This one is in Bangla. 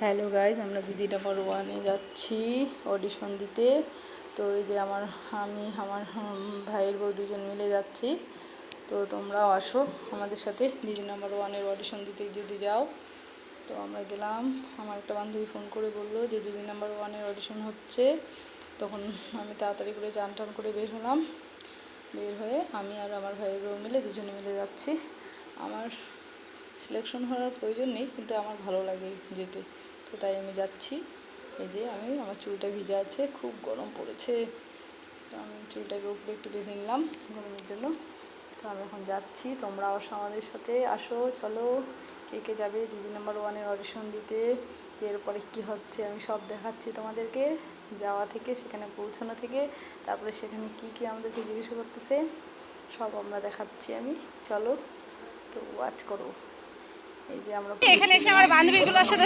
হ্যালো গাইজ, আমরা দিদি নাম্বার ওয়ানে যাচ্ছি অডিশন দিতে। তো এই যে আমার ভাইয়ের বউ দুজন মিলে যাচ্ছি। তো তোমরাও আসো আমাদের সাথে দিদি নাম্বার ওয়ানের অডিশন দিতে যদি যাও। তো আমরা গেলাম। আমার একটা বান্ধবী ফোন করে বললো যে দিদি নাম্বার ওয়ানের অডিশন হচ্ছে। তখন আমি তাড়াতাড়ি করে চান টান করে বের হলাম। বের হয়ে আমি আর আমার ভাইয়ের বউ মিলে দুজনে মিলে যাচ্ছি। আমার সিলেকশন হওয়ার প্রয়োজন নেই, কিন্তু আমার ভালো লাগে যেতে, তো তাই আমি যাচ্ছি। এই যে আমার চুলটা ভিজা আছে, খুব গরম পড়েছে, তো আমি চুলটাকে উপরে একটু বেঁধে নিলাম গরমের জন্য। তো আমি এখন যাচ্ছি, তোমরা আসো আমাদের সাথে, আসো চলো। কে কে যাবে দিদি নাম্বার ওয়ানের অডিশন দিতে, এরপরে কী হচ্ছে আমি সব দেখাচ্ছি তোমাদেরকে, যাওয়া থেকে সেখানে পৌঁছানো থেকে, তারপরে সেখানে কী আমাদেরকে জিজ্ঞাসা করতেছে সব আমরা দেখাচ্ছি আমি। চলো তো ওয়াচ করো। এই যে আমরা এখানে এসে আমার বান্ধবীগুলোর সাথে